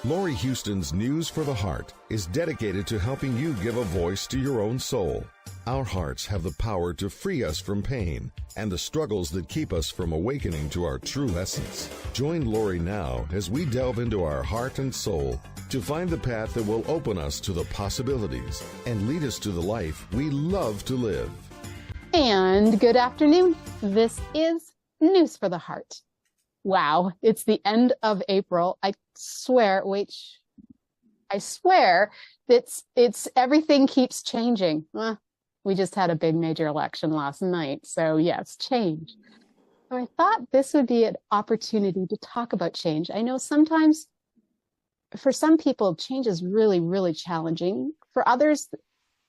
Lori Houston's News for the Heart is dedicated to helping you give a voice to your own soul. Our hearts have the power to free us from pain and the struggles that keep us from awakening to our true essence. Join Lori now as we delve into our heart and soul to find the path that will open us to the possibilities and lead us to the life we love to live. And good afternoon. This is News for the Heart. Wow, it's the end of April. I swear it's everything keeps changing. We just had a big major election last night, so yes, change. So I thought this would be an opportunity to talk about change. I know sometimes for some people, change is really, really challenging. For others,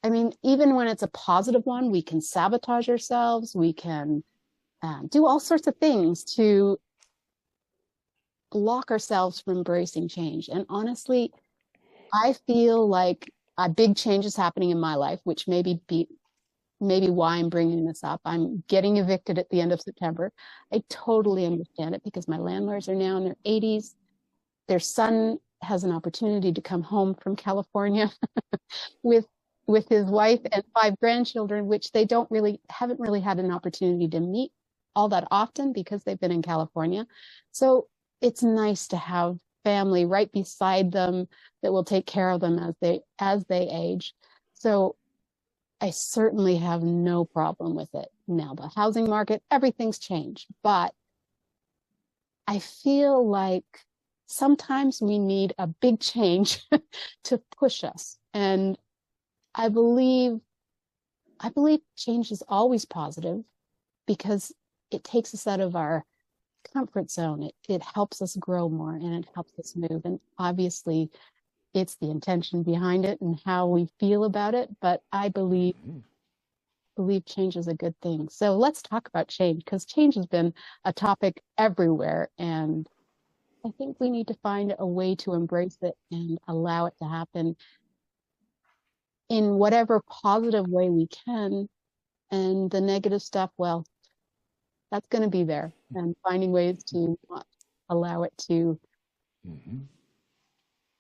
I mean, even when it's a positive one, we can sabotage ourselves. We can do all sorts of things to block ourselves from embracing change. And honestly, I feel like a big change is happening in my life, which maybe why I'm bringing this up. I'm getting evicted at the end of September. I totally understand it because my landlords are now in their 80s. Their son has an opportunity to come home from California with his wife and 5 grandchildren, which they haven't really had an opportunity to meet all that often because they've been in California. So it's nice to have family right beside them that will take care of them as they age. So I certainly have no problem with it. Now, the housing market, everything's changed, but I feel like sometimes we need a big change to push us. And I believe change is always positive because it takes us out of our comfort zone. It helps us grow more and it helps us move. And obviously it's the intention behind it and how we feel about it. But I believe change is a good thing. So let's talk about change, because change has been a topic everywhere. And I think we need to find a way to embrace it and allow it to happen in whatever positive way we can. And the negative stuff, well, that's going to be there, and finding ways to not allow it to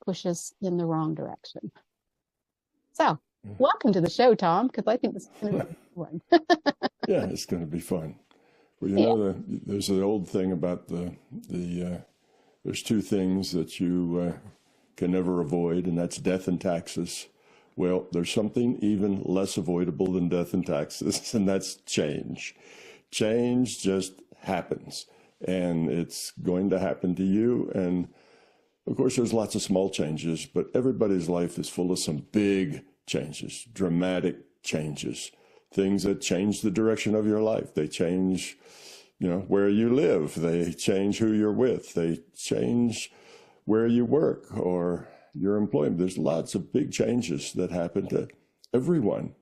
push us in the wrong direction. So, welcome to the show, Tom, because I think this is going to be fun. Yeah, it's going to be fun. Well, you know, there's the old thing about there's 2 things that you can never avoid, and that's death and taxes. Well, there's something even less avoidable than death and taxes, and that's change. Change just happens, and it's going to happen to you. And of course, there's lots of small changes, but everybody's life is full of some big changes, dramatic changes, things that change the direction of your life. They change, where you live. They change who you're with. They change where you work or your employment. There's lots of big changes that happen to everyone.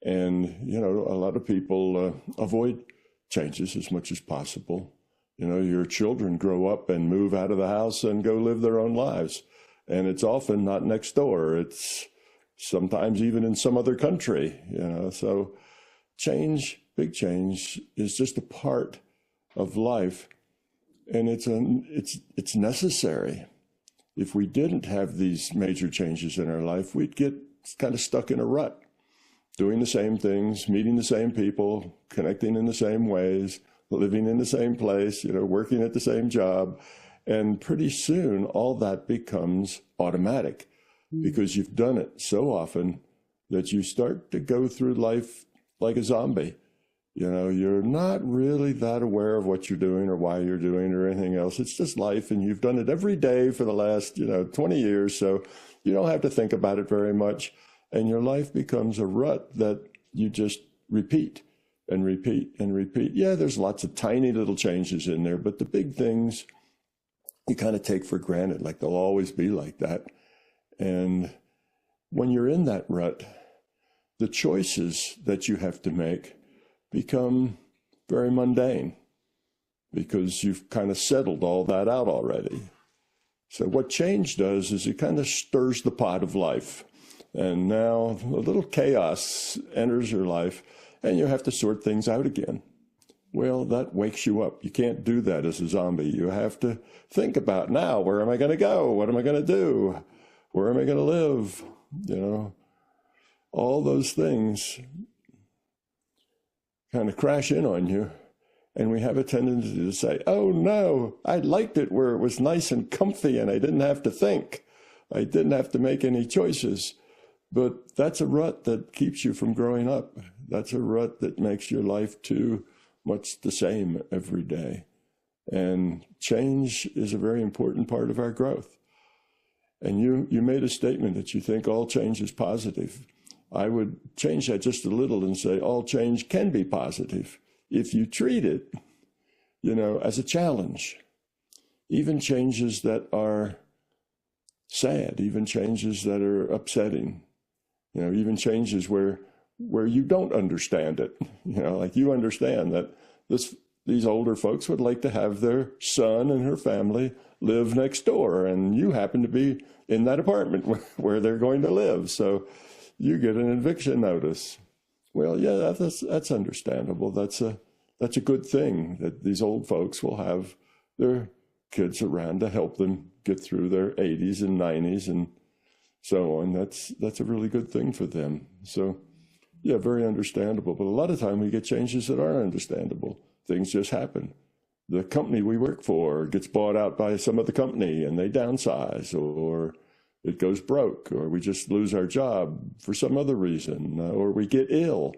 And, a lot of people avoid changes as much as possible. Your children grow up and move out of the house and go live their own lives. And it's often not next door. It's sometimes even in some other country, So change, big change, is just a part of life. And it's necessary. If we didn't have these major changes in our life, we'd get kind of stuck in a rut, doing the same things, meeting the same people, connecting in the same ways, living in the same place, working at the same job. And pretty soon, all that becomes automatic because you've done it so often that you start to go through life like a zombie. You're not really that aware of what you're doing or why you're doing it or anything else. It's just life, and you've done it every day for the last, 20 years. So you don't have to think about it very much. And your life becomes a rut that you just repeat and repeat and repeat. Yeah, there's lots of tiny little changes in there, but the big things you kind of take for granted, like they'll always be like that. And when you're in that rut, the choices that you have to make become very mundane because you've kind of settled all that out already. So what change does is it kind of stirs the pot of life. And now a little chaos enters your life, and you have to sort things out again. Well, that wakes you up. You can't do that as a zombie. You have to think about, now, where am I going to go? What am I going to do? Where am I going to live? You know, all those things kind of crash in on you. And we have a tendency to say, oh no, I liked it where it was nice and comfy and I didn't have to think. I didn't have to make any choices. But that's a rut that keeps you from growing up. That's a rut that makes your life too much the same every day. And change is a very important part of our growth. And you made a statement that you think all change is positive. I would change that just a little and say all change can be positive if you treat it, you know, as a challenge. Even changes that are sad, even changes that are upsetting, you know, even changes where you don't understand it, you know, like you understand that these older folks would like to have their son and her family live next door, and you happen to be in that apartment where they're going to live, so you get an eviction notice. Well, yeah, that's understandable. That's a good thing that these old folks will have their kids around to help them get through their 80s and 90s and so on. That's a really good thing for them. So, yeah, very understandable. But a lot of time we get changes that aren't understandable. Things just happen. The company we work for gets bought out by some other company and they downsize, or it goes broke, or we just lose our job for some other reason, or we get ill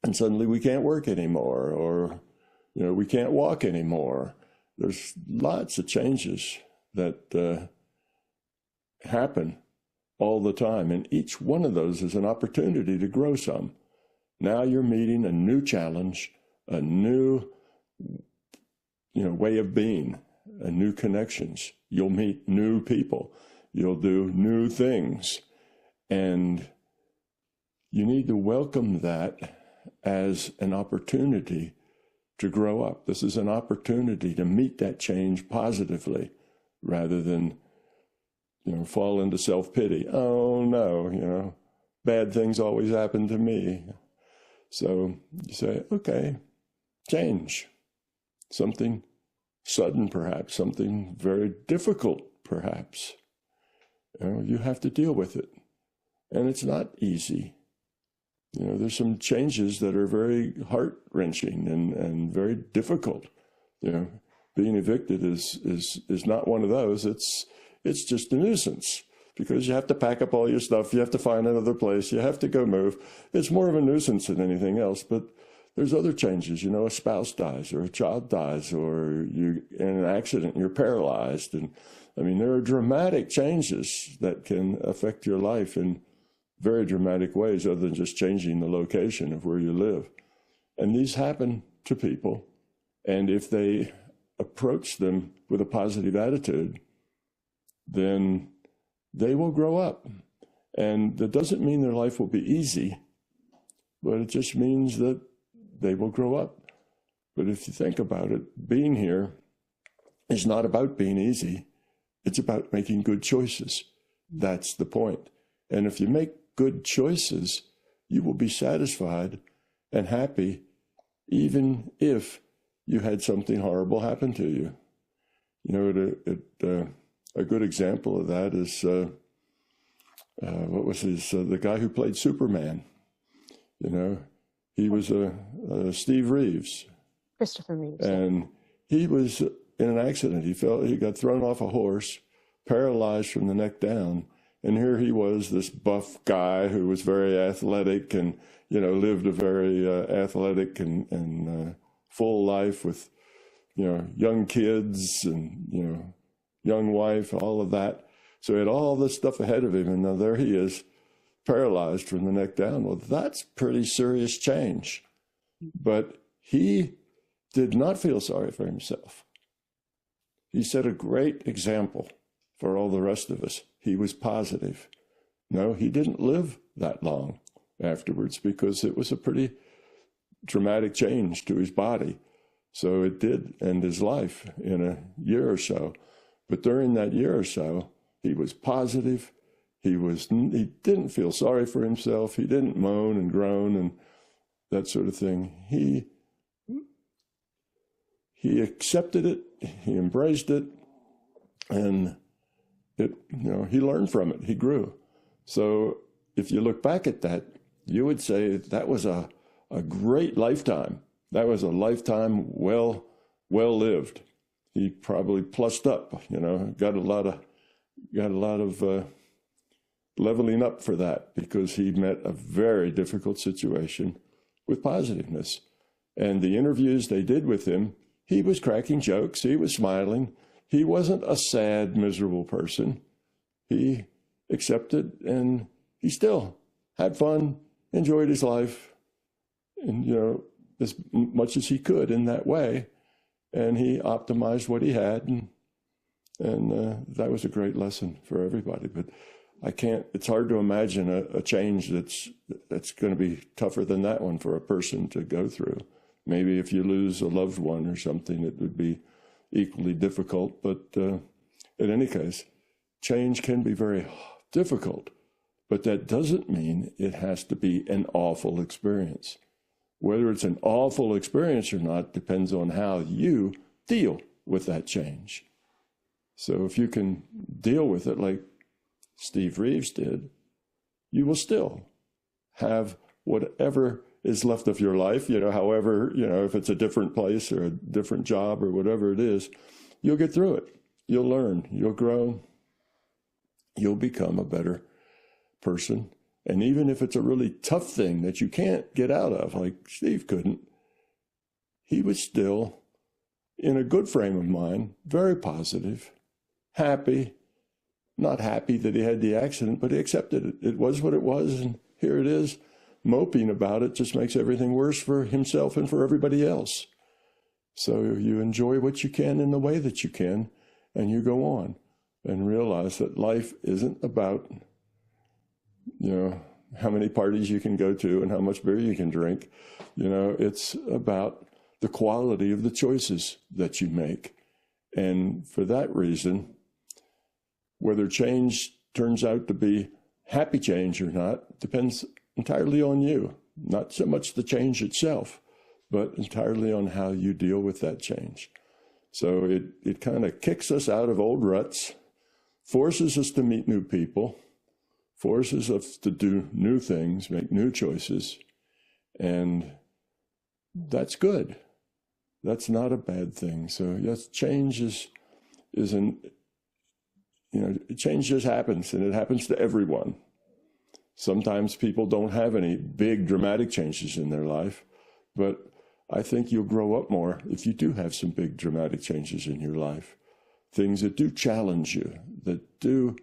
and suddenly we can't work anymore, or, you know, we can't walk anymore. There's lots of changes that happen all the time, and each one of those is an opportunity to grow some. Now you're meeting a new challenge, a new, you know, way of being, new connections. You'll meet new people. You'll do new things, and you need to welcome that as an opportunity to grow up. This is an opportunity to meet that change positively rather than, you know, fall into self-pity. Oh no, you know, bad things always happen to me. So you say, okay, change. Something sudden perhaps, something very difficult perhaps. You know, you have to deal with it. And it's not easy. You know, there's some changes that are very heart-wrenching and very difficult. You know, being evicted is not one of those. It's just a nuisance because you have to pack up all your stuff. You have to find another place. You have to go move. It's more of a nuisance than anything else. But there's other changes. You know, a spouse dies or a child dies or you in an accident, you're paralyzed. And I mean, there are dramatic changes that can affect your life in very dramatic ways other than just changing the location of where you live. And these happen to people. And if they approach them with a positive attitude, then they will grow up. And that doesn't mean their life will be easy, but it just means that they will grow up. But if you think about it, being here is not about being easy. It's about making good choices. That's the point. And if you make good choices, you will be satisfied and happy, even if you had something horrible happen to you. You know, a good example of that is, the guy who played Superman? You know, he was Steve Reeves. Christopher Reeve. And he was in an accident. He got thrown off a horse, paralyzed from the neck down. And here he was, this buff guy who was very athletic and, you know, lived a very athletic and full life with, you know, young kids and, you know, young wife, all of that. So he had all this stuff ahead of him. And now there he is, paralyzed from the neck down. Well, that's pretty serious change. But he did not feel sorry for himself. He set a great example for all the rest of us. He was positive. No, he didn't live that long afterwards because it was a pretty dramatic change to his body. So it did end his life in a year or so. But during that year or so, he was positive. He didn't feel sorry for himself. He didn't moan and groan and that sort of thing. He he accepted it, he embraced it, and he learned from it. He grew. So if you look back at that, you would say that was a great lifetime. That was a lifetime well lived. He probably plussed up, got a lot of leveling up for that, because he met a very difficult situation with positiveness. And the interviews they did with him, he was cracking jokes. He was smiling. He wasn't a sad, miserable person. He accepted, and he still had fun, enjoyed his life, and, as much as he could in that way. And he optimized what he had. And that was a great lesson for everybody. But it's hard to imagine a change that's going to be tougher than that one for a person to go through. Maybe if you lose a loved one or something, it would be equally difficult. But in any case, change can be very difficult. But that doesn't mean it has to be an awful experience. Whether it's an awful experience or not depends on how you deal with that change. So if you can deal with it like Steve Reeves did, you will still have whatever is left of your life, however, if it's a different place or a different job or whatever it is, you'll get through it. You'll learn, you'll grow, you'll become a better person. And even if it's a really tough thing that you can't get out of, like Steve couldn't, he was still in a good frame of mind, very positive, happy, not happy that he had the accident, but he accepted it. It was what it was, and here it is. Moping about it just makes everything worse for himself and for everybody else. So you enjoy what you can in the way that you can, and you go on and realize that life isn't about, how many parties you can go to and how much beer you can drink. It's about the quality of the choices that you make. And for that reason, whether change turns out to be happy change or not depends entirely on you. Not so much the change itself, but entirely on how you deal with that change. So it kind of kicks us out of old ruts, forces us to meet new people, forces us to do new things, make new choices, and that's good. That's not a bad thing. So yes, change change just happens, and it happens to everyone. Sometimes people don't have any big dramatic changes in their life, but I think you'll grow up more if you do have some big dramatic changes in your life. Things that do challenge you, that do,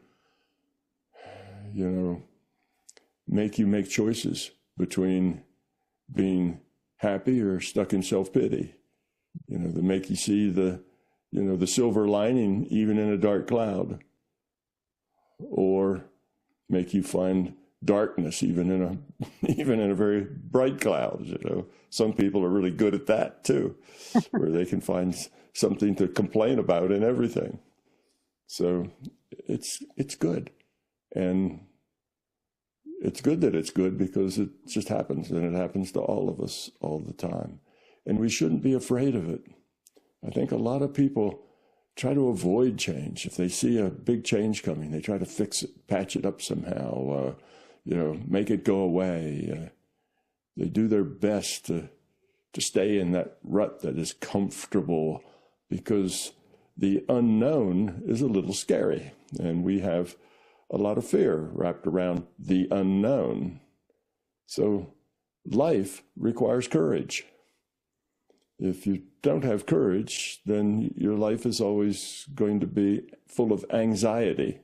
make you make choices between being happy or stuck in self-pity, that make you see the silver lining even in a dark cloud, or make you find darkness even in a very bright cloud. Some people are really good at that too, where they can find something to complain about in everything. So it's good, and it's good that it's good because it just happens, and it happens to all of us all the time, and we shouldn't be afraid of it. I think a lot of people try to avoid change. If they see a big change coming, they try to fix it, patch it up somehow, make it go away. They do their best to stay in that rut that is comfortable, because the unknown is a little scary, and we have a lot of fear wrapped around the unknown. So life requires courage. If you don't have courage, then your life is always going to be full of anxiety.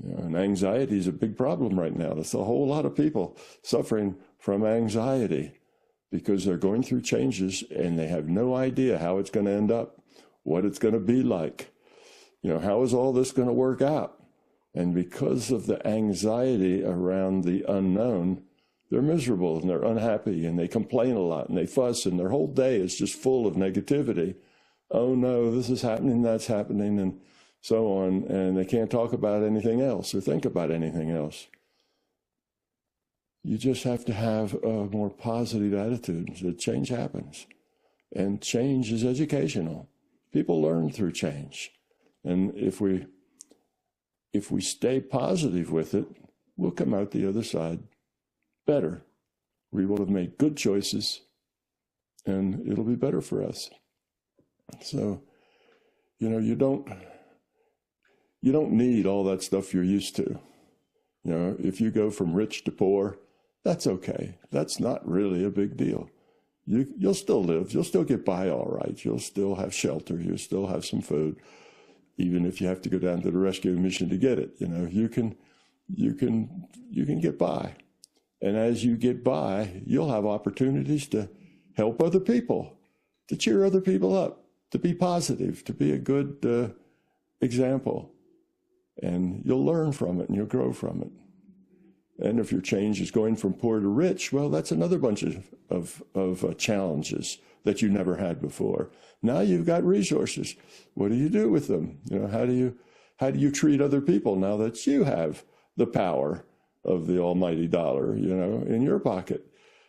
And anxiety is a big problem right now. There's a whole lot of people suffering from anxiety because they're going through changes and they have no idea how it's going to end up, what it's going to be like. How is all this going to work out? And because of the anxiety around the unknown, they're miserable and they're unhappy and they complain a lot and they fuss, and their whole day is just full of negativity. Oh no, this is happening, that's happening, and so on. And they can't talk about anything else or think about anything else. You just have to have a more positive attitude. So change happens. And change is educational. People learn through change. And if we stay positive with it, we'll come out the other side better. We will have made good choices, and it'll be better for us. So, you don't need all that stuff you're used to. If you go from rich to poor, that's okay. That's not really a big deal. You'll still live. You'll still get by all right. You'll still have shelter. You'll still have some food, even if you have to go down to the rescue mission to get it. You can get by. And as you get by, you'll have opportunities to help other people, to cheer other people up, to be positive, to be a good example. And you'll learn from it and you'll grow from it. And if your change is going from poor to rich, well, that's another bunch of challenges that you never had before. Now you've got resources. What do you do with them? How do you treat other people now that you have the power of the almighty dollar, in your pocket?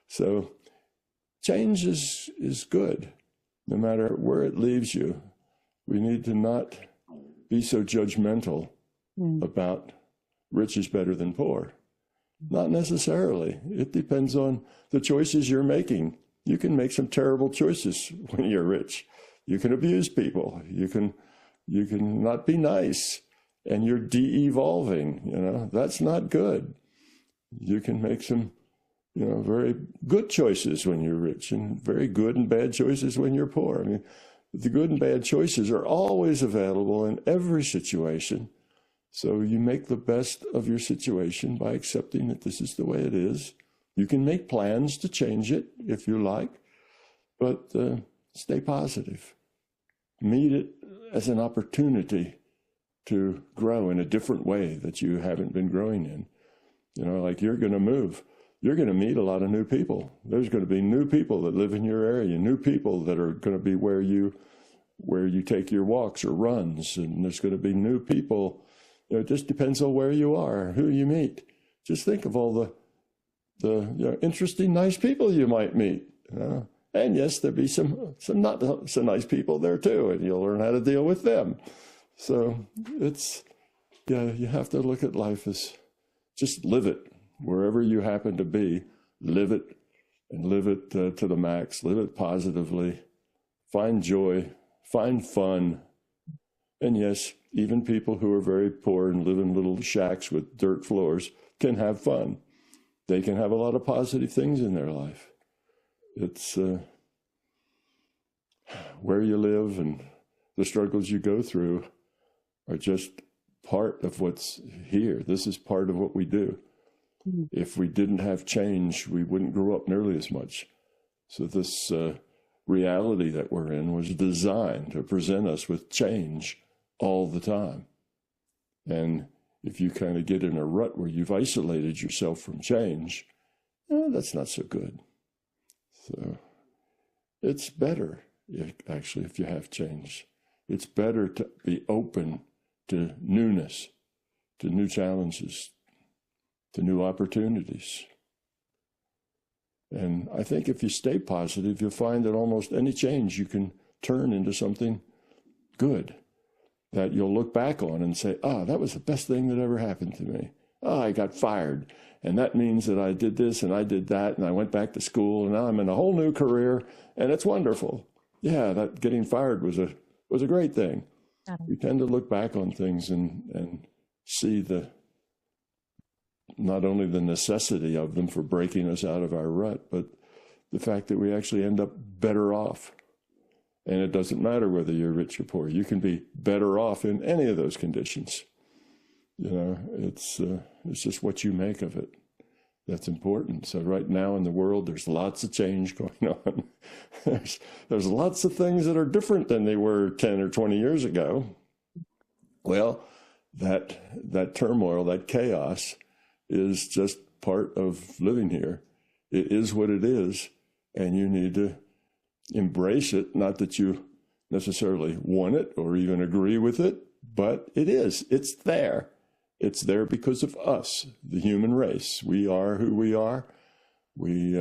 So change is good, no matter where it leaves you. We need to not be so judgmental about rich is better than poor. Not necessarily. It depends on the choices you're making. You can make some terrible choices when you're rich. You can abuse people. You can not be nice, and you're de-evolving. That's not good. You can make some, very good choices when you're rich, and very good and bad choices when you're poor. I mean, the good and bad choices are always available in every situation. So you make the best of your situation by accepting that this is the way it is. You can make plans to change it if you like, but stay positive. Meet it as an opportunity to grow in a different way that you haven't been growing in. Like you're going to move. You're going to meet a lot of new people. There's going to be new people that live in your area, new people that are going to be where you take your walks or runs, and there's going to be new people. It just depends on where you are, who you meet. Just think of all the interesting, nice people you might meet. And yes, there'll be some not so nice people there too, and you'll learn how to deal with them. So you have to look at life as just live it wherever you happen to be. Live it, and live it to the max. Live it positively. Find joy. Find fun. And yes, even people who are very poor and live in little shacks with dirt floors can have fun. They can have a lot of positive things in their life. It's where you live and the struggles you go through are just part of what's here. This is part of what we do. If we didn't have change, we wouldn't grow up nearly as much. So this reality that we're in was designed to present us with change all the time. And if you kind of get in a rut where you've isolated yourself from change, that's not so good. So it's better, if you have change. It's better to be open to newness, to new challenges, to new opportunities. And I think if you stay positive, you'll find that almost any change you can turn into something good that you'll look back on and say, that was the best thing that ever happened to me. I got fired. And that means that I did this and I did that and I went back to school and now I'm in a whole new career and it's wonderful. Yeah, that getting fired was a great thing. We tend to look back on things and see not only the necessity of them for breaking us out of our rut, but the fact that we actually end up better off. And it doesn't matter whether you're rich or poor. You can be better off in any of those conditions. It's just what you make of it that's important. So right now in the world, there's lots of change going on. There's lots of things that are different than they were 10 or 20 years ago. Well, that turmoil, that chaos is just part of living here. It is what it is, and you need to embrace it. Not that you necessarily want it or even agree with it, but it is. It's there. It's there because of us, the human race. We are who we are. We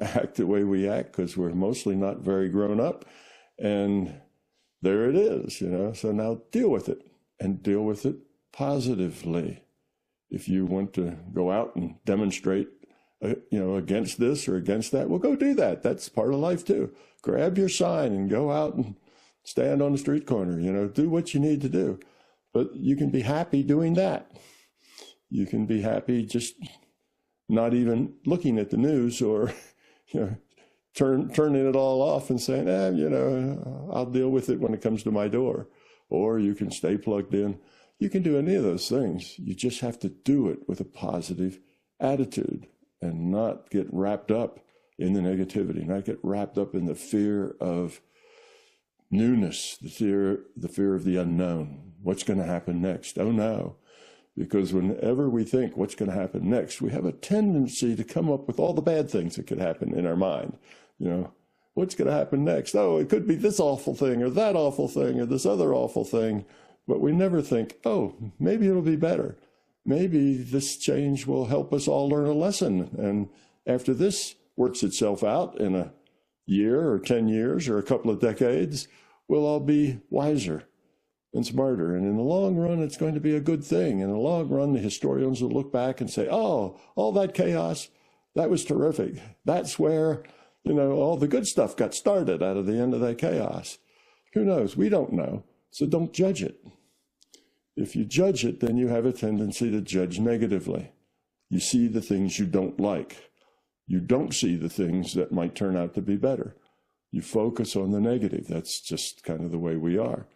act the way we act because we're mostly not very grown up. And there it is, So now deal with it, and deal with it positively. If you want to go out and demonstrate, against this or against that, well, go do that. That's part of life too. Grab your sign and go out and stand on the street corner, do what you need to do. But you can be happy doing that. You can be happy just not even looking at the news or, turning it all off and saying, I'll deal with it when it comes to my door. Or you can stay plugged in. You can do any of those things. You just have to do it with a positive attitude and not get wrapped up in the negativity, not get wrapped up in the fear of newness, the fear of the unknown. What's going to happen next? Oh no. Because whenever we think what's going to happen next, we have a tendency to come up with all the bad things that could happen in our mind. What's going to happen next? Oh, it could be this awful thing or that awful thing or this other awful thing. But we never think, oh, maybe it'll be better. Maybe this change will help us all learn a lesson. And after this works itself out in a year or 10 years or a couple of decades, we'll all be wiser and smarter. And in the long run, it's going to be a good thing. In the long run, the historians will look back and say, oh, all that chaos, that was terrific. That's where, all the good stuff got started out of the end of that chaos. Who knows? We don't know. So don't judge it. If you judge it, then you have a tendency to judge negatively. You see the things you don't like. You don't see the things that might turn out to be better. You focus on the negative. That's just kind of the way we are.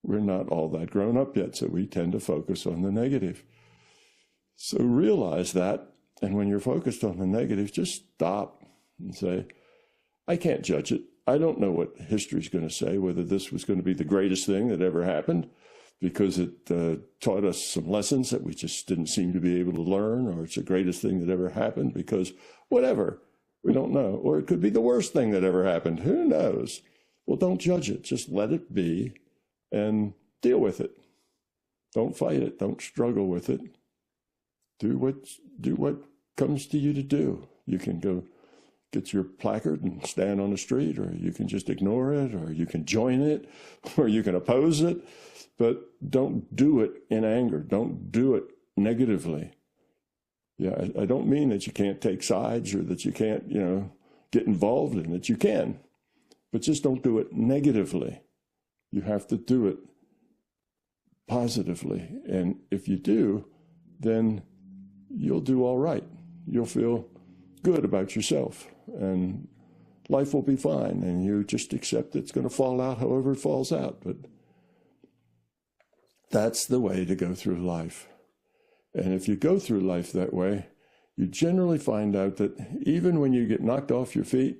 We're not all that grown up yet, so we tend to focus on the negative. So realize that, and when you're focused on the negative, just stop and say, I can't judge it. I don't know what history's going to say, whether this was going to be the greatest thing that ever happened, because it taught us some lessons that we just didn't seem to be able to learn, or it's the greatest thing that ever happened because whatever, we don't know. Or it could be the worst thing that ever happened. Who knows? Well, don't judge it. Just let it be and deal with it. Don't fight it. Don't struggle with it. Do what comes to you to do. You can go get your placard and stand on the street, or you can just ignore it, or you can join it, or you can oppose it. But don't do it in anger. Don't do it negatively. Yeah, I don't mean that you can't take sides or that you can't, get involved in it. You can, but just don't do it negatively. You have to do it positively. And if you do, then you'll do all right. You'll feel good about yourself, and life will be fine. And you just accept it's going to fall out however it falls out. But that's the way to go through life. And if you go through life that way, you generally find out that even when you get knocked off your feet,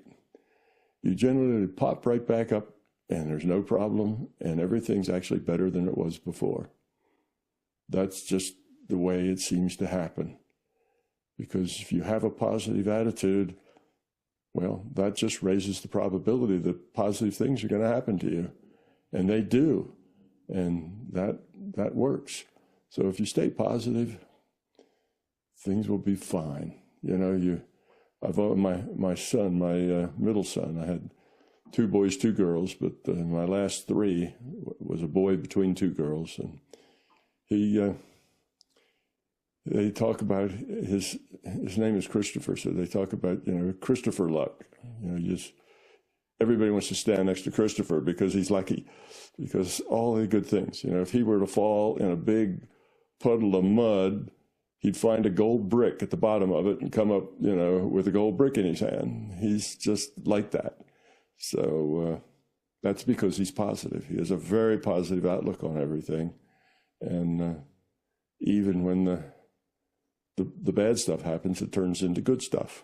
you generally pop right back up and there's no problem, and everything's actually better than it was before. That's just the way it seems to happen. Because if you have a positive attitude, well, that just raises the probability that positive things are going to happen to you. And they do. And that works. So if you stay positive, things will be fine. I've my son, my middle son, I had 2 boys, 2 girls, but my last 3 was a boy between 2 girls. And they talk about his name is Christopher. So they talk about, Christopher luck. Everybody wants to stand next to Christopher because he's lucky, because all the good things, if he were to fall in a big puddle of mud, he'd find a gold brick at the bottom of it and come up, with a gold brick in his hand. He's just like that. So that's because he's positive. He has a very positive outlook on everything. And even when the bad stuff happens, it turns into good stuff.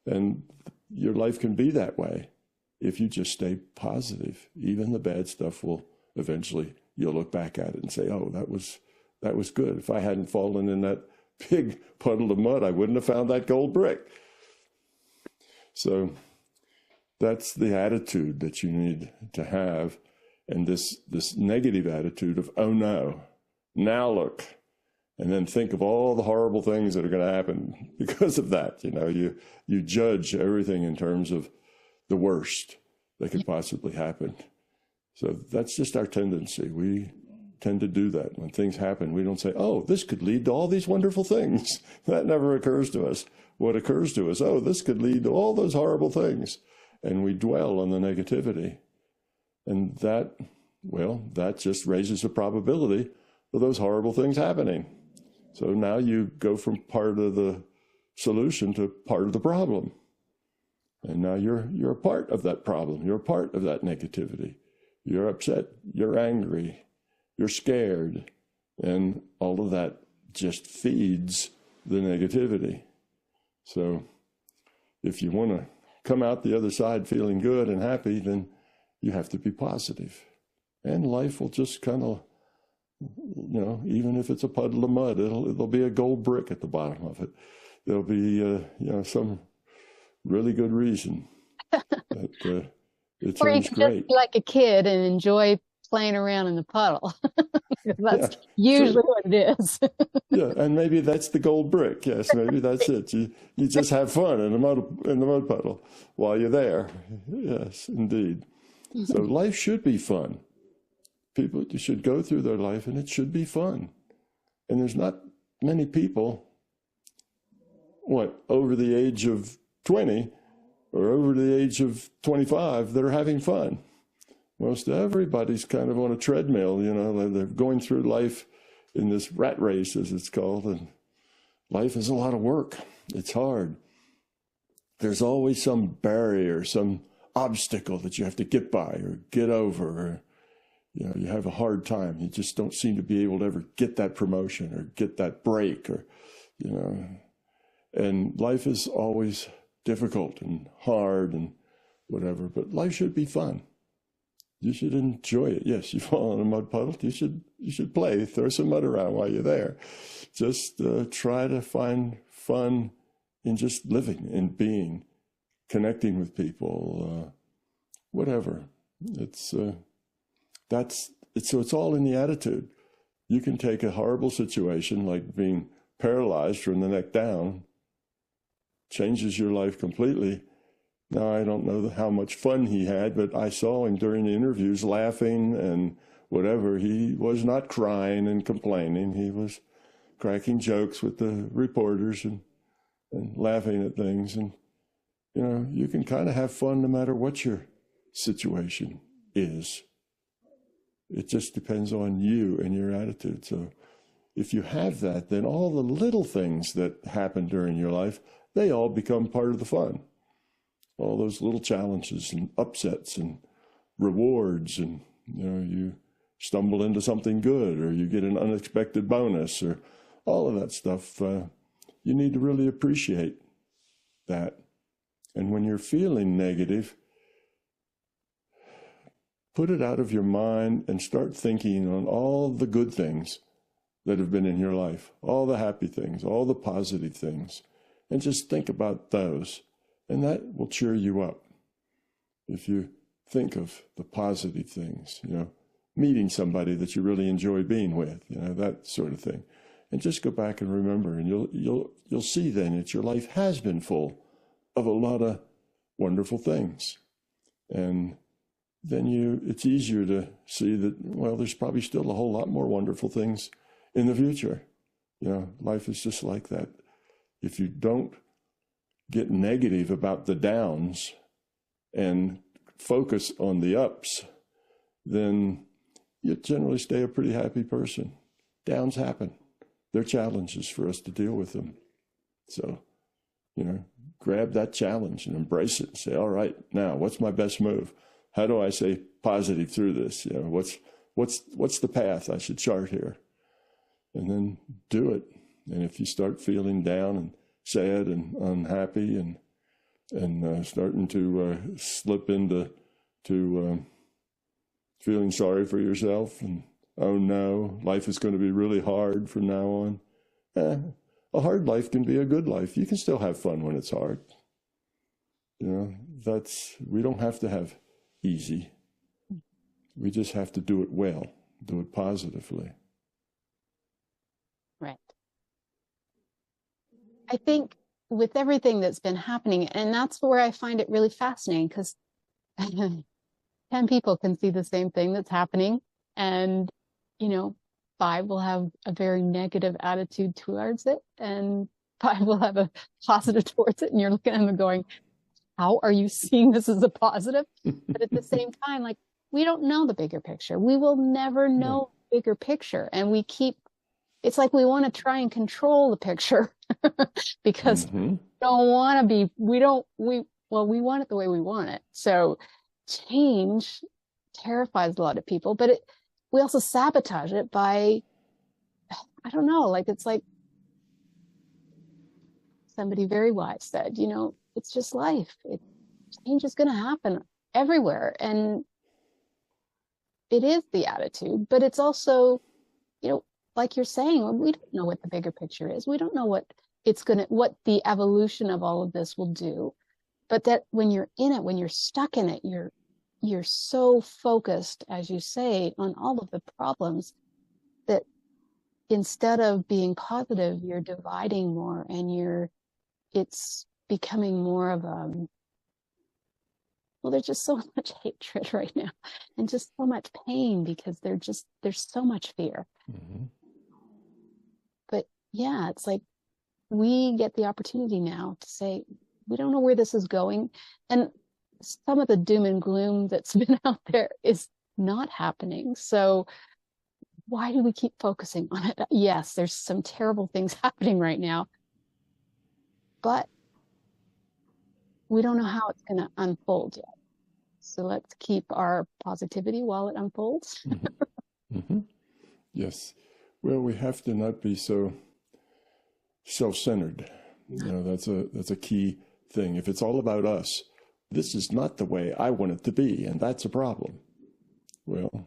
And your life can be that way if you just stay positive. Even the bad stuff will eventually, you'll look back at it and say, oh, that was good. If I hadn't fallen in that big puddle of mud, I wouldn't have found that gold brick. So that's the attitude that you need to have. And this negative attitude of, oh no, now look. and then think of all the horrible things that are going to happen because of that. You know, you judge everything in terms of the worst that could possibly happen. So that's just our tendency. We tend to do that. When things happen, we don't say, oh, this could lead to all these wonderful things. That never occurs to us. What occurs to us, oh, this could lead to all those horrible things. And we dwell on the negativity. And that, well, that just raises the probability of those horrible things happening. So now you go from part of the solution to part of the problem. And now you're a part of that problem. You're a part of that negativity. You're upset. You're angry. You're scared. And all of that just feeds the negativity. So if you want to come out the other side feeling good and happy, then you have to be positive. And life will just kind of, you know, even if it's a puddle of mud, it'll be a gold brick at the bottom of it. There'll be, you know, some really good reason that it Or you turns can great. just be like a kid and enjoy playing around in the puddle. That's Yeah, usually sure. what it is. Yeah, and maybe that's the gold brick. Yes, maybe that's it. You just have fun in the mud puddle while you're there. Yes, indeed. So life should be fun. People should go through their life, and it should be fun. And there's not many people, over the age of 20 or over the age of 25 that are having fun. Most everybody's kind of on a treadmill, you know, they're going through life in this rat race, as it's called, and life is a lot of work. It's hard. There's always some barrier, some obstacle that you have to get by or get over, or, you know, you have a hard time. You just don't seem to be able to ever get that promotion or get that break, or, you know, and life is always difficult and hard and whatever, but life should be fun. You should enjoy it. Yes, you fall in a mud puddle. You should play, throw some mud around while you're there. Just try to find fun in just living and being, connecting with people, whatever. So it's all in the attitude. You can take a horrible situation like being paralyzed from the neck down, changes your life completely. Now, I don't know how much fun he had, but I saw him during the interviews laughing and whatever. He was not crying and complaining. He was cracking jokes with the reporters and laughing at things. And, you know, you can kind of have fun no matter what your situation is. It just depends on you and your attitude. So if you have that, then all the little things that happen during your life, they all become part of the fun. All those little challenges and upsets and rewards, and, you know, you stumble into something good, or you get an unexpected bonus, or all of that stuff. You need to really appreciate that. And when you're feeling negative, put it out of your mind and start thinking on all the good things that have been in your life, all the happy things, all the positive things, and just think about those. And that will cheer you up. If you think of the positive things, you know, meeting somebody that you really enjoy being with, you know, that sort of thing. And just go back and remember, and you'll see then that your life has been full of a lot of wonderful things. And then it's easier to see that, well, there's probably still a whole lot more wonderful things in the future. You know, life is just like that. If you don't get negative about the downs and focus on the ups, then you generally stay a pretty happy person. Downs happen. They're challenges for us to deal with them. So, you know, grab that challenge and embrace it and say, all right, now what's my best move? How do I stay positive through this? You know, what's the path I should chart here? And then do it. And if you start feeling down and sad and unhappy and starting to slip into feeling sorry for yourself, and oh no, life is going to be really hard from now on. A hard life can be a good life. You can still have fun when it's hard. You know, we don't have to have easy. We just have to do it well, do it positively. Right. I think with everything that's been happening, and that's where I find it really fascinating, because 10 people can see the same thing that's happening, and, you know, 5 will have a very negative attitude towards it, and 5 will have a positive towards it. And you're looking at them and going, how are you seeing this as a positive? But at the same time, like, we don't know the bigger picture. We will never know the bigger picture. And it's like we want to try and control the picture because we want it the way we want it. So change terrifies a lot of people, but we also sabotage it by, I don't know, like, it's like somebody very wise said, it's just life. Change is going to happen everywhere. And it is the attitude, but it's also, like you're saying, we don't know what the bigger picture is. We don't know what the evolution of all of this will do. But that when you're in it, when you're stuck in it, you're so focused, as you say, on all of the problems, that instead of being positive, you're dividing more, and it's becoming more of there's just so much hatred right now, and just so much pain, because there's so much fear. Mm-hmm. But yeah, it's like we get the opportunity now to say, we don't know where this is going. And some of the doom and gloom that's been out there is not happening. So why do we keep focusing on it? Yes, there's some terrible things happening right now, but we don't know how it's going to unfold yet. So let's keep our positivity while it unfolds. Mm-hmm. Mm-hmm. Yes. Well, we have to not be so self-centered. That's a key thing. If it's all about us, this is not the way I want it to be, and that's a problem. Well,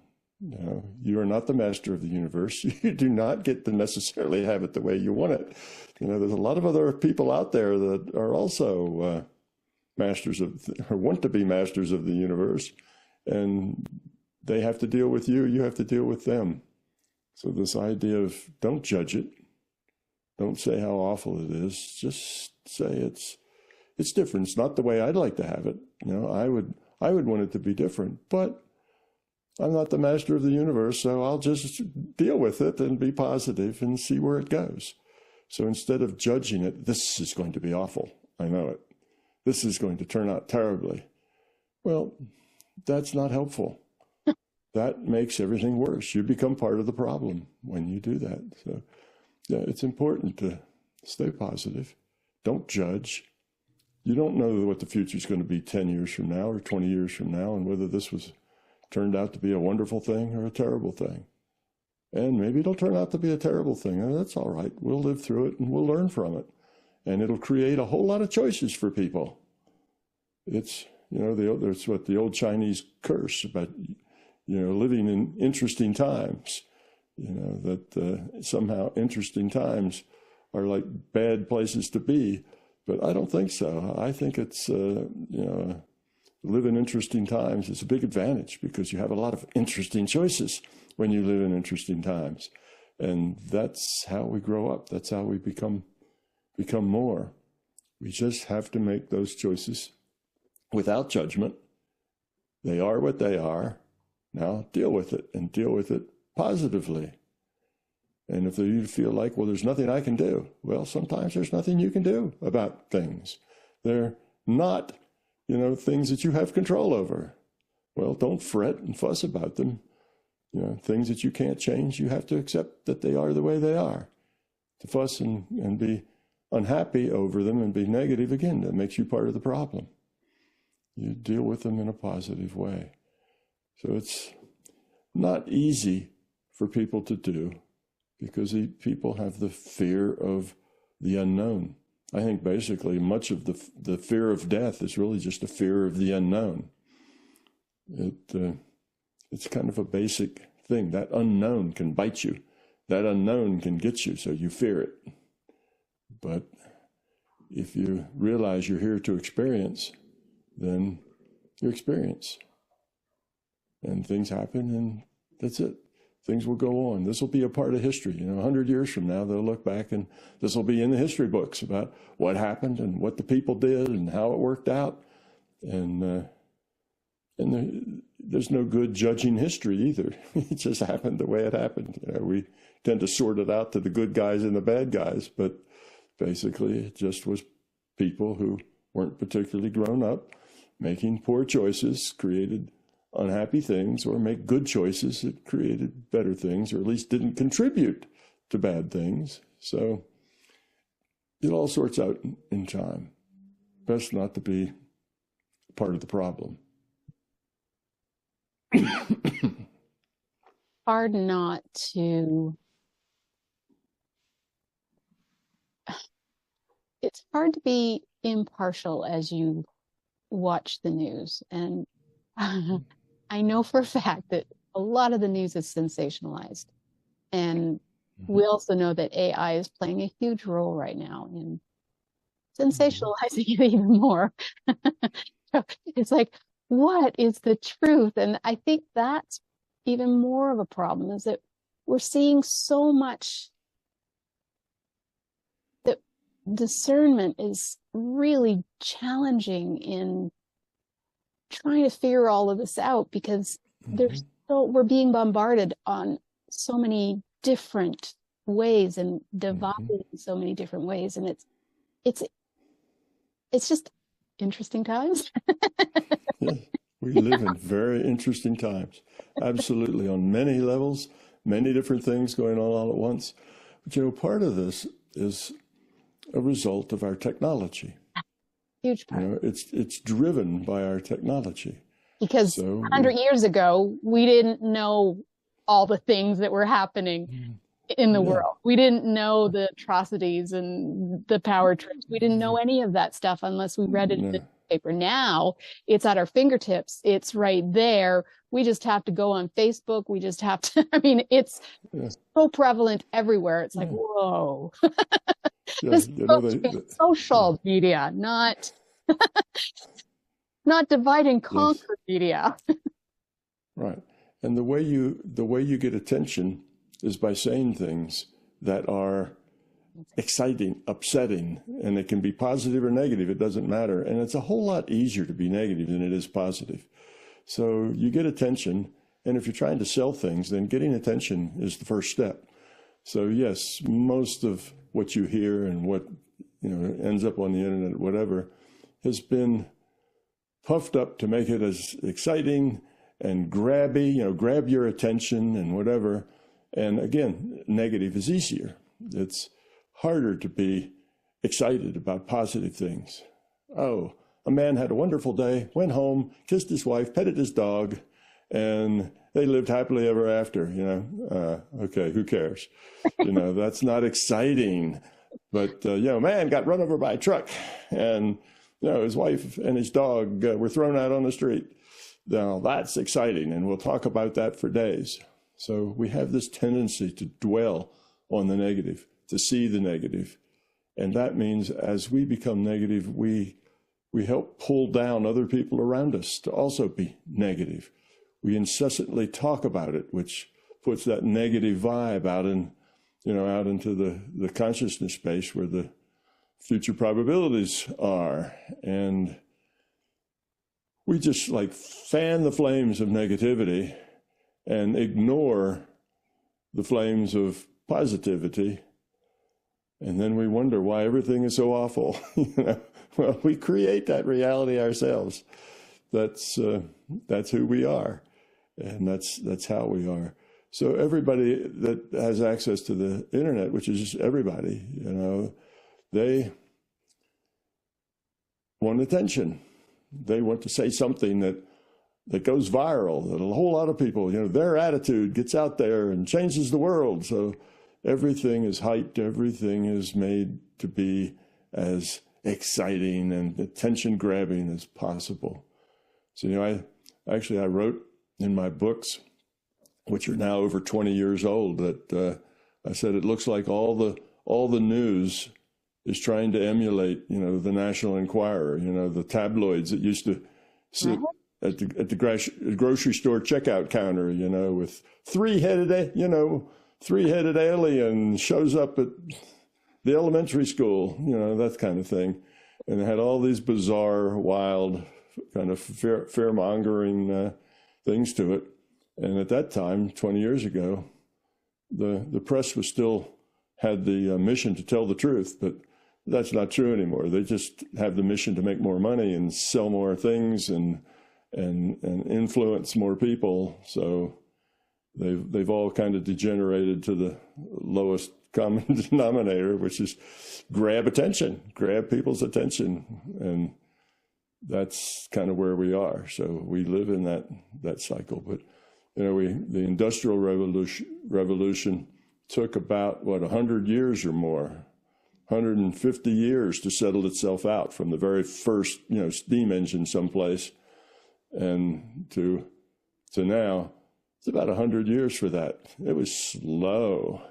you are not the master of the universe. You do not get to necessarily have it the way you want it. There's a lot of other people out there that are also masters of, or want to be masters of the universe, and they have to deal with you. You have to deal with them. So this idea of, don't judge it, don't say how awful it is. Just say it's different. It's not the way I'd like to have it. I would want it to be different, but I'm not the master of the universe, so I'll just deal with it and be positive and see where it goes. So instead of judging it, this is going to be awful. I know it. This is going to turn out terribly. Well, that's not helpful. That makes everything worse. You become part of the problem when you do that. So yeah, it's important to stay positive. Don't judge. You don't know what the future is going to be 10 years from now or 20 years from now, and whether this turned out to be a wonderful thing or a terrible thing. And maybe it'll turn out to be a terrible thing, and that's all right. We'll live through it and we'll learn from it. And it'll create a whole lot of choices for people. It's, there's what the old Chinese curse about, living in interesting times, that somehow interesting times are like bad places to be. But I don't think so. I think it's, live in interesting times is a big advantage, because you have a lot of interesting choices when you live in interesting times. And that's how we grow up. That's how we become more. We just have to make those choices without judgment. They are what they are. Now deal with it, and deal with it positively. And if you feel like, well, there's nothing I can do, well, sometimes there's nothing you can do about things. They're not, things that you have control over. Well, don't fret and fuss about them. Things that you can't change, you have to accept that they are the way they are. To fuss and be unhappy over them and be negative, again, that makes you part of the problem. You deal with them in a positive way. So it's not easy for people to do, because people have the fear of the unknown. I think basically much of the fear of death is really just a fear of the unknown. It's kind of a basic thing. That unknown can bite you. That unknown can get you, so you fear it. But if you realize you're here to experience, then you experience. And things happen, and that's it. Things will go on. This will be a part of history. 100 years from now, they'll look back and this will be in the history books about what happened and what the people did and how it worked out. And there's no good judging history either. It just happened the way it happened. We tend to sort it out to the good guys and the bad guys, but basically it just was people who weren't particularly grown up, making poor choices, created unhappy things, or make good choices that created better things, or at least didn't contribute to bad things. So it all sorts out in time. Best not to be part of the problem. Hard not to. It's hard to be impartial as you watch the news. And I know for a fact that a lot of the news is sensationalized. And we also know that AI is playing a huge role right now in sensationalizing it even more. So it's like, what is the truth? And I think that's even more of a problem, is that we're seeing so much that discernment is really challenging in trying to figure all of this out, because we're being bombarded on so many different ways and divided in so many different ways, and it's just interesting times. Yeah, we live in very interesting times, absolutely, on many levels, many different things going on all at once. But part of this is a result of our technology. Huge part. It's driven by our technology. Because 100 years ago, we didn't know all the things that were happening in the world. We didn't know the atrocities and the power trips. We didn't know any of that stuff unless we read it in the newspaper. Now it's at our fingertips. It's right there. We just have to go on Facebook. We just have to, it's so prevalent everywhere. It's like, whoa. This social media, not divide and conquer media. Right. And the way you get attention is by saying things that are exciting, upsetting, and it can be positive or negative. It doesn't matter. And it's a whole lot easier to be negative than it is positive. So you get attention. And if you're trying to sell things, then getting attention is the first step. So yes, most of what you hear and what ends up on the internet, whatever, has been puffed up to make it as exciting and grabby, grab your attention and whatever. And again, negative is easier. It's harder to be excited about positive things. Oh, a man had a wonderful day, went home, kissed his wife, petted his dog, and they lived happily ever after. Okay, who cares? That's not exciting. But a man got run over by a truck, and his wife and his dog were thrown out on the street. Now that's exciting, and we'll talk about that for days. So we have this tendency to dwell on the negative, to see the negative. And that means as we become negative, we help pull down other people around us to also be negative. We incessantly talk about it, which puts that negative vibe out into the consciousness space where the future probabilities are. And we just fan the flames of negativity and ignore the flames of positivity. And then we wonder why everything is so awful. Well, we create that reality ourselves. That's who we are. And that's how we are. So everybody that has access to the internet, which is just everybody, they want attention. They want to say something that goes viral, that a whole lot of people, their attitude gets out there and changes the world. So everything is hyped, everything is made to be as exciting and attention-grabbing as possible. So, I wrote in my books, which are now over 20 years old, that I said it looks like all the news is trying to emulate, the National Enquirer, the tabloids that used to sit at the grocery store checkout counter, you know, with three-headed alien shows up at the elementary school, you know, that kind of thing. And it had all these bizarre, wild, kind of fear-mongering things to it. And at that time, 20 years ago, the press was still had the mission to tell the truth, but that's not true anymore. They just have the mission to make more money and sell more things and influence more people. So they've all kind of degenerated to the lowest common denominator, which is grab people's attention. And that's kind of where we are. So we live in that cycle. But, you know, the Industrial Revolution took about, 100 years or more, 150 years to settle itself out from the very first, you know, steam engine someplace and to now. It's about 100 years for that. It was slow.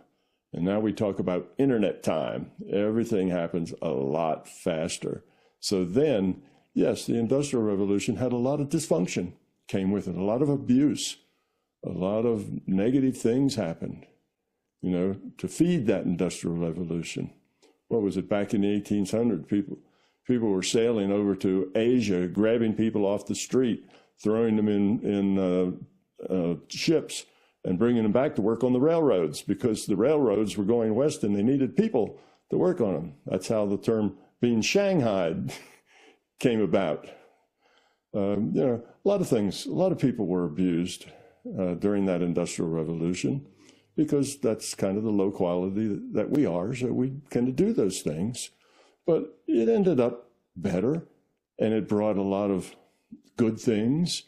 And now we talk about internet time. Everything happens a lot faster. So then, yes, the Industrial Revolution had a lot of dysfunction, came with it, a lot of abuse, a lot of negative things happened, you know, to feed that Industrial Revolution. What was it, back in the 1800s, people were sailing over to Asia, grabbing people off the street, throwing them in ships and bringing them back to work on the railroads because the railroads were going west and they needed people to work on them. That's how the term being shanghaied came about. You know, a lot of things, a lot of people were abused during that Industrial Revolution because that's kind of the low quality that we are. So we kind of do those things, but it ended up better and it brought a lot of good things.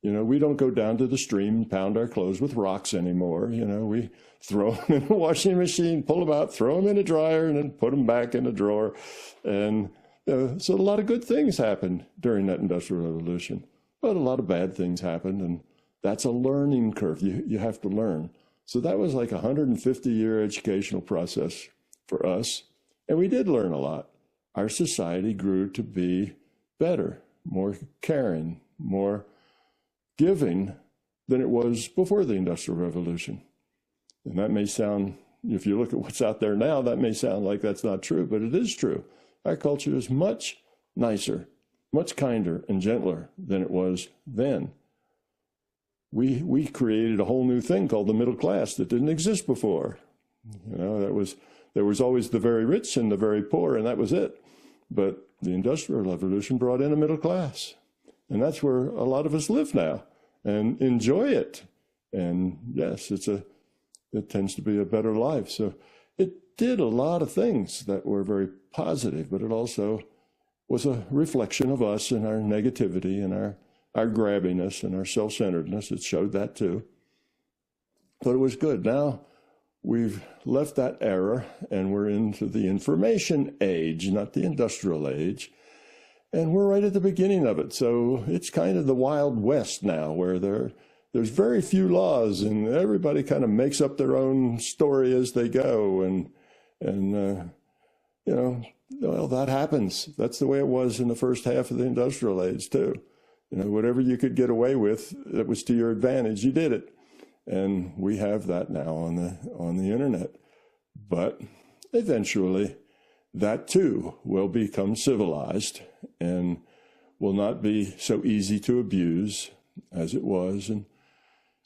You know, we don't go down to the stream and pound our clothes with rocks anymore. You know, we throw them in a washing machine, pull them out, throw them in a dryer, and then put them back in a drawer. And so a lot of good things happened during that Industrial Revolution, but a lot of bad things happened. And that's a learning curve. You have to learn. So that was like a 150-year educational process for us. And we did learn a lot. Our society grew to be better, more caring, more giving than it was before the Industrial Revolution. And that may sound, if you look at what's out there now, that may sound like that's not true, but it is true. Our culture is much nicer, much kinder and gentler than it was then. We created a whole new thing called the middle class that didn't exist before. You know, there was always the very rich and the very poor, and that was it. But the Industrial Revolution brought in a middle class. And that's where a lot of us live now and enjoy it. And yes, it tends to be a better life. So it did a lot of things that were very positive, but it also was a reflection of us and our negativity and our grabbiness and our self-centeredness. It showed that too. But it was good. Now we've left that era and we're into the information age, not the industrial age. And we're right at the beginning of it. So it's kind of the Wild West now, where there's very few laws and everybody kind of makes up their own story as they go. And you know, well, that happens. That's the way it was in the first half of the industrial age too. You know, whatever you could get away with that was to your advantage, you did it. And we have that now on the internet. But eventually that too will become civilized and will not be so easy to abuse as it was. And,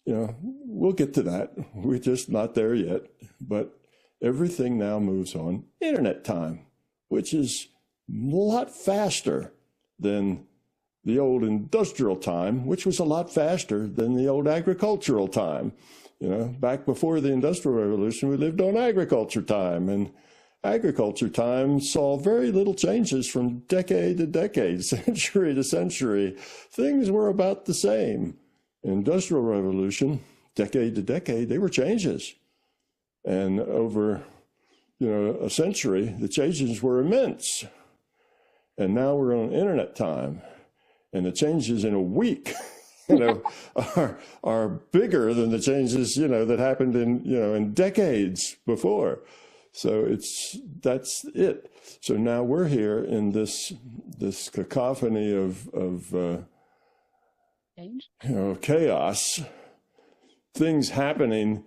you know, we'll get to that. We're just not there yet. But everything now moves on internet time, which is a lot faster than the old industrial time, which was a lot faster than the old agricultural time. You know, back before the Industrial Revolution, we lived on agriculture time, and agriculture time saw very little changes from decade to decade, century to century. Things were about the same. Industrial Revolution, decade to decade, they were changes. And over, you know, a century, the changes were immense. And now we're on internet time, and the changes in a week, you know, are bigger than the changes, you know, that happened in decades before. So that's it. So now we're here in this cacophony of change. Chaos, things happening,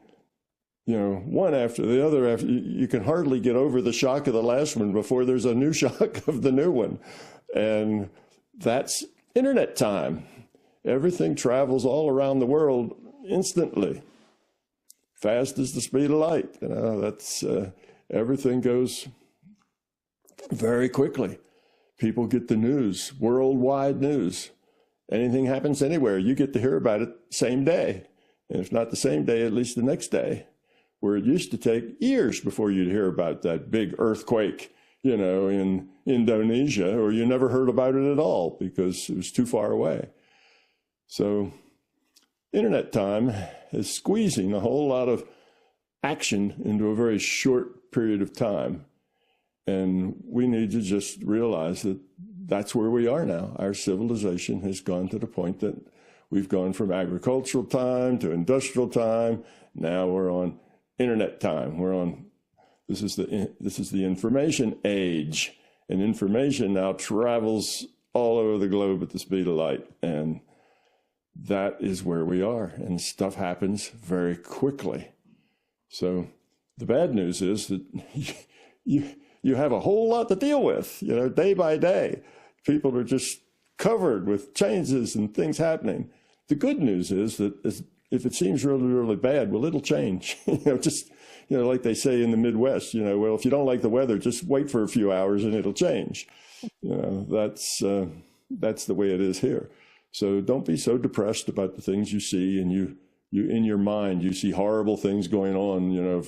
one after the other. After you can hardly get over the shock of the last one before there's a new shock of the new one. And that's internet time. Everything travels all around the world instantly, fast as the speed of light. That's everything goes very quickly. People get the news, worldwide news. Anything happens anywhere, you get to hear about it same day. And if not the same day, at least the next day. Where it used to take years before you'd hear about that big earthquake, in Indonesia, or you never heard about it at all because it was too far away. So internet time is squeezing a whole lot of action into a very short period of time. And we need to just realize that that's where we are now. Our civilization has gone to the point that we've gone from agricultural time to industrial time. Now we're on internet time. This is the information age, and information now travels all over the globe at the speed of light. And that is where we are, and stuff happens very quickly. So the bad news is that you have a whole lot to deal with, day by day. People are just covered with changes and things happening. The good news is that if it seems really, really bad, well, it'll change. Like they say in the Midwest, well, if you don't like the weather, just wait for a few hours and it'll change. That's the way it is here. So don't be so depressed about the things you see, and you in your mind, you see horrible things going on,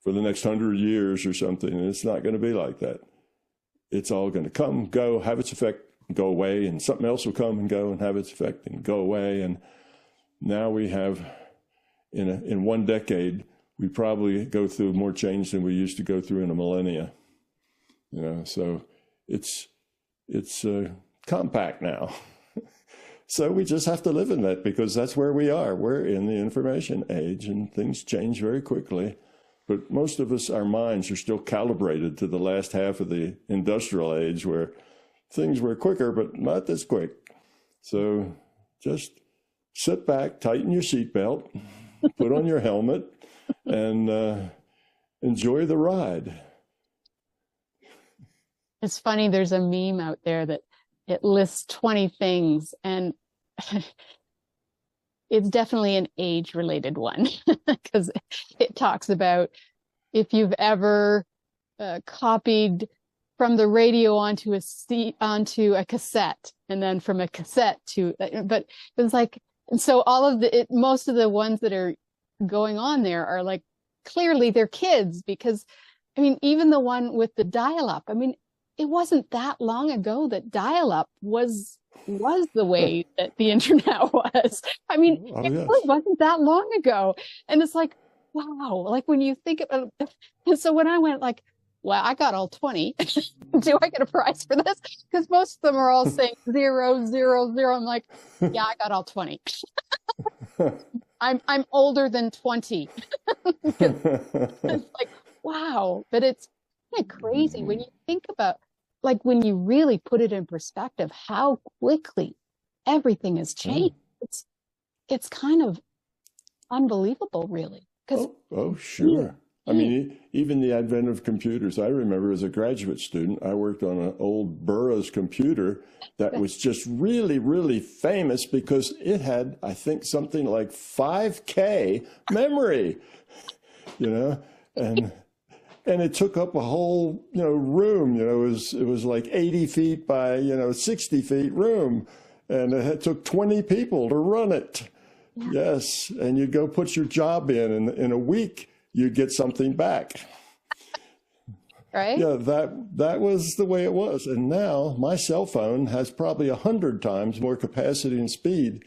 for the next 100 years or something. And it's not going to be like that. It's all going to come, go, have its effect, go away, and something else will come and go and have its effect and go away. And now we have, in one decade, we probably go through more change than we used to go through in a millennia. So it's compact now. So we just have to live in that, because that's where we are. We're in the information age, and things change very quickly. But most of us, our minds are still calibrated to the last half of the industrial age, where things were quicker, but not this quick. So just sit back, tighten your seatbelt, put on your helmet, and enjoy the ride. It's funny, there's a meme out there that it lists 20 things, and it's definitely an age-related one, because it talks about if you've ever copied from the radio onto a cassette, and then from a cassette to, but it's like, and so all of most of the ones that are going on there are like, clearly they're kids, because even the one with the dial-up, it wasn't that long ago that dial-up was the way that the internet was. It really wasn't that long ago. And it's like, wow, like when you think about it. And so when I went like, well, I got all 20, do I get a prize for this? Because most of them are all saying 0, 0, 0. I'm like, yeah, I got all 20. I'm older than 20. It's like, wow. But it's kind of crazy when you think about, like, when you really put it in perspective, how quickly everything has changed. It's kind of unbelievable, really. Oh, sure. Even the advent of computers. I remember as a graduate student, I worked on an old Burroughs computer that was just really, really famous because it had, I think, something like 5K memory, and it took up a whole, room. It was like 80 feet by, 60 feet room, and it took 20 people to run it. Yeah. Yes, and you'd go put your job in, and in a week you'd get something back. Right? Yeah, that was the way it was. And now my cell phone has probably 100 times more capacity and speed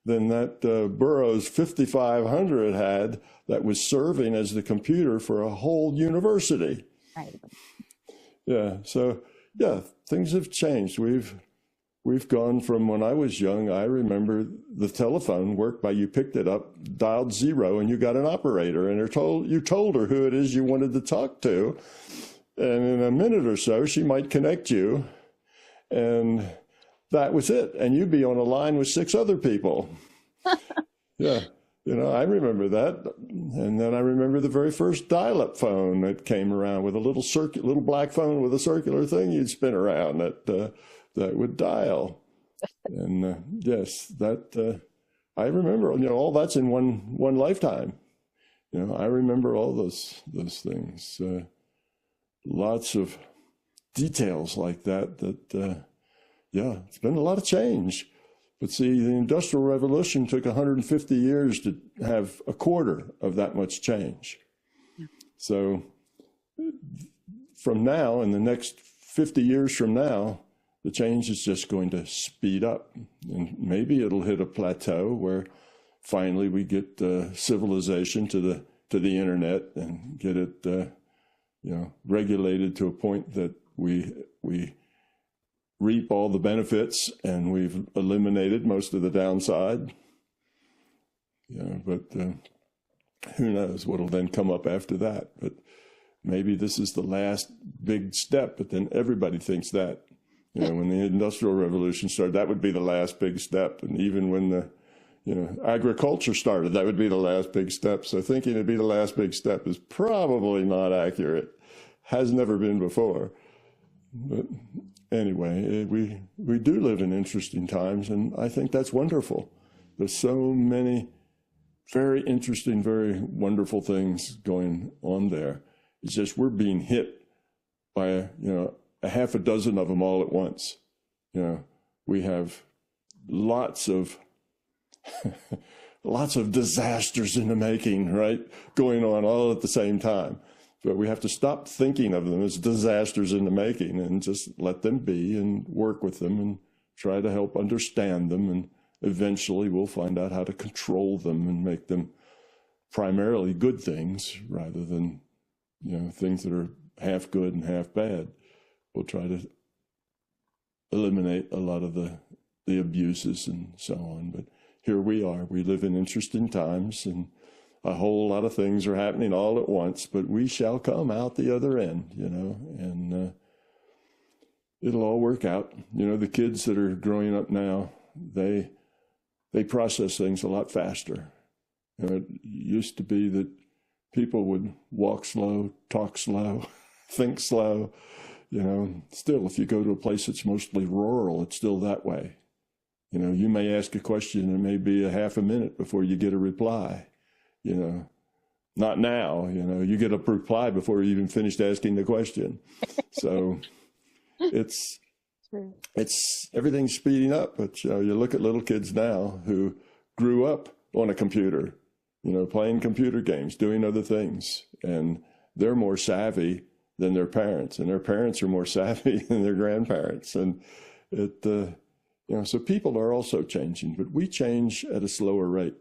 than that Burroughs 5500 had, that was serving as the computer for a whole university. Right. Yeah. So yeah, things have changed. We've gone from, when I was young, I remember the telephone worked by, you picked it up, dialed 0, and you got an operator, and you told her who it is you wanted to talk to. And in a minute or so, she might connect you. And that was it. And you'd be on a line with 6 other people. Yeah. You know, I remember that. And then I remember the very first dial-up phone that came around with a little black phone with a circular thing you'd spin around that would dial. And yes, that I remember, you know, all that's in one lifetime. You know, I remember all those things. Lots of details like that, yeah, it's been a lot of change. But see, the Industrial Revolution took 150 years to have a quarter of that much change. Yeah. So from now, in the next 50 years from now, the change is just going to speed up. And maybe it'll hit a plateau where finally we get civilization to the internet and get it you know, regulated to a point that we reap all the benefits and we've eliminated most of the downside. Yeah, but who knows what'll then come up after that. But maybe this is the last big step, but then everybody thinks that. You know, when the Industrial Revolution started, that would be the last big step. And even when the, you know, agriculture started, that would be the last big step. So thinking it'd be the last big step is probably not accurate. Has never been before. But anyway, we do live in interesting times, and I think that's wonderful. There's so many very interesting, very wonderful things going on there. It's just we're being hit by, you know, a half a dozen of them all at once. You know, we have lots of disasters in the making, right, going on all at the same time. But we have to stop thinking of them as disasters in the making and just let them be and work with them and try to help understand them. And eventually we'll find out how to control them and make them primarily good things rather than, you know, things that are half good and half bad. We'll try to eliminate a lot of the abuses and so on. But here we are. We live in interesting times, and a whole lot of things are happening all at once, but we shall come out the other end, you know, and it'll all work out. You know, the kids that are growing up now, they process things a lot faster. You know, it used to be that people would walk slow, talk slow, think slow. You know, still, if you go to a place that's mostly rural, it's still that way. You know, you may ask a question and it may be a half a minute before you get a reply. You know, not now, you know, you get a reply before you even finished asking the question. So it's everything's speeding up. But, you know, you look at little kids now who grew up on a computer, you know, playing computer games, doing other things, and they're more savvy than their parents, and their parents are more savvy than their grandparents. And it, you know, so people are also changing, but we change at a slower rate.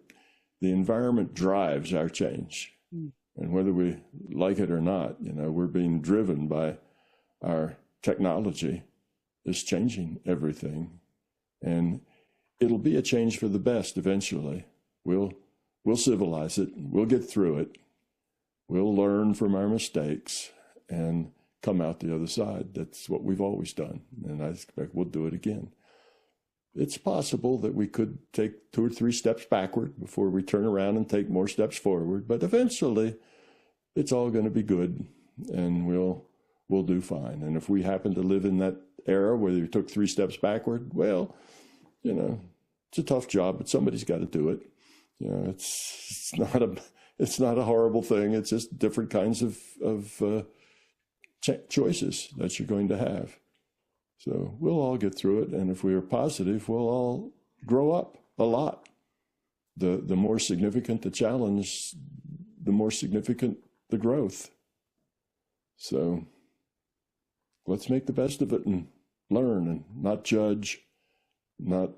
The environment drives our change. And whether we like it or not, you know, we're being driven by our technology is changing everything. And it'll be a change for the best eventually. We'll civilize it. We'll get through it. We'll learn from our mistakes and come out the other side. That's what we've always done. And I expect we'll do it again. It's possible that we could take 2 or 3 steps backward before we turn around and take more steps forward. But eventually, it's all going to be good, and we'll do fine. And if we happen to live in that era where you took 3 steps backward, well, you know, it's a tough job, but somebody's got to do it. You know, it's not a horrible thing. It's just different kinds of choices that you're going to have. So we'll all get through it, and if we are positive, we'll all grow up a lot. The more significant the challenge, the more significant the growth. So let's make the best of it and learn and not judge, not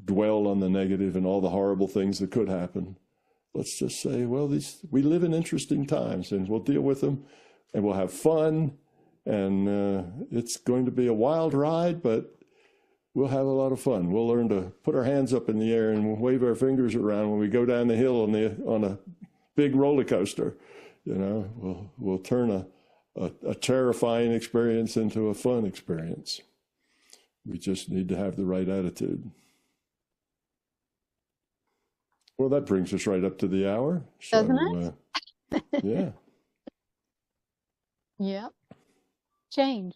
dwell on the negative and all the horrible things that could happen. Let's just say, well, we live in interesting times, and we'll deal with them, and we'll have fun. And it's going to be a wild ride, but we'll have a lot of fun. We'll learn to put our hands up in the air and we'll wave our fingers around when we go down the hill on a big roller coaster. You know, we'll turn a terrifying experience into a fun experience. We just need to have the right attitude. Well, that brings us right up to the hour. So, Doesn't it? Yeah. Yep. Change.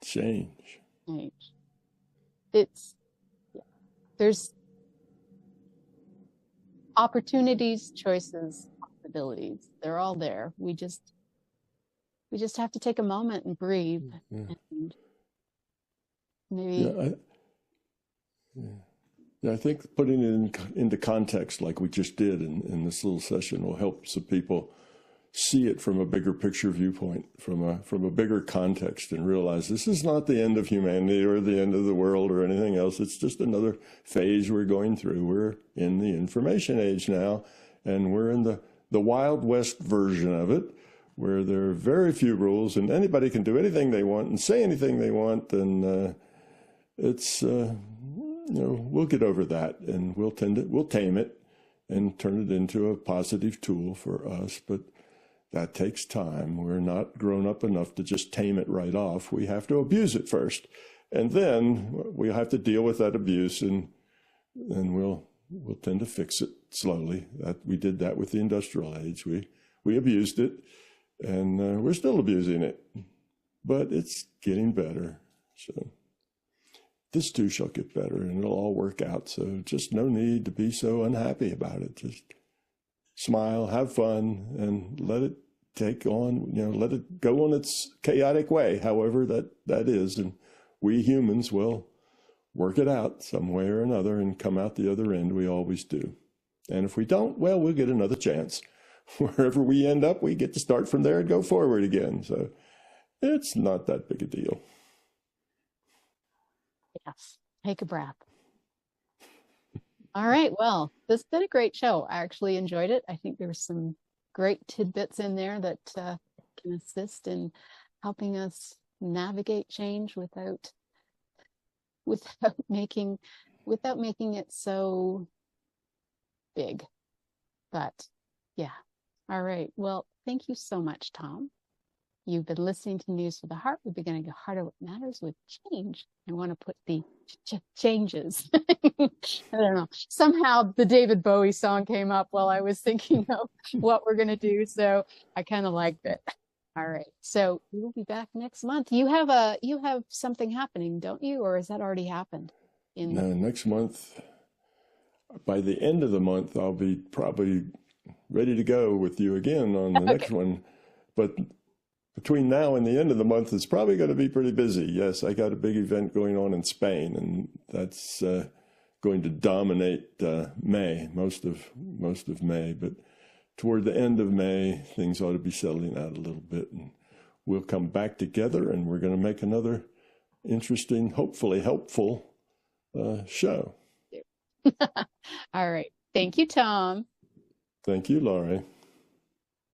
Change. There's opportunities, choices, possibilities. They're all there. We just have to take a moment and breathe. Yeah. And maybe. I think putting it into context like we just did in this little session will help some people see it from a bigger picture viewpoint, from a bigger context, and realize this is not the end of humanity or the end of the world or anything else. It's just another phase we're going through. We're in the information age now, and we're in the Wild West version of it, where there are very few rules and anybody can do anything they want and say anything they want. And we'll get over that, and we'll tame it and turn it into a positive tool for us. But that takes time. We're not grown up enough to just tame it right off. We have to abuse it first, and then we have to deal with that abuse, and we'll tend to fix it slowly. We did that with the industrial age. We abused it, and we're still abusing it, but it's getting better. So this too shall get better, and it'll all work out. So just no need to be so unhappy about it. Just smile, have fun, and let it take on, let it go on its chaotic way, however that is. And we humans will work it out some way or another and come out the other end. We always do. And if we don't, well, we'll get another chance. Wherever we end up, we get to start from there and go forward again. So it's not that big a deal. Yes. Take a breath. All right. Well, this has been a great show. I actually enjoyed it. I think there's some great tidbits in there that can assist in helping us navigate change without making it so big. But yeah. All right. Well, thank you so much, Tom. You've been listening to News for the Heart. We're beginning to harder what matters with change. I want to put the changes. I don't know. Somehow the David Bowie song came up while I was thinking of what we're going to do. So I kind of liked it. All right. So we'll be back next month. You have something happening, don't you? Or has that already happened? No, next month, by the end of the month, I'll be probably ready to go with you again on the next one. But between now and the end of the month, it's probably going to be pretty busy. Yes, I got a big event going on in Spain, and that's going to dominate May, most of May. But toward the end of May, things ought to be settling out a little bit, and we'll come back together, and we're going to make another interesting, hopefully helpful show. All right. Thank you, Tom. Thank you, Laurie.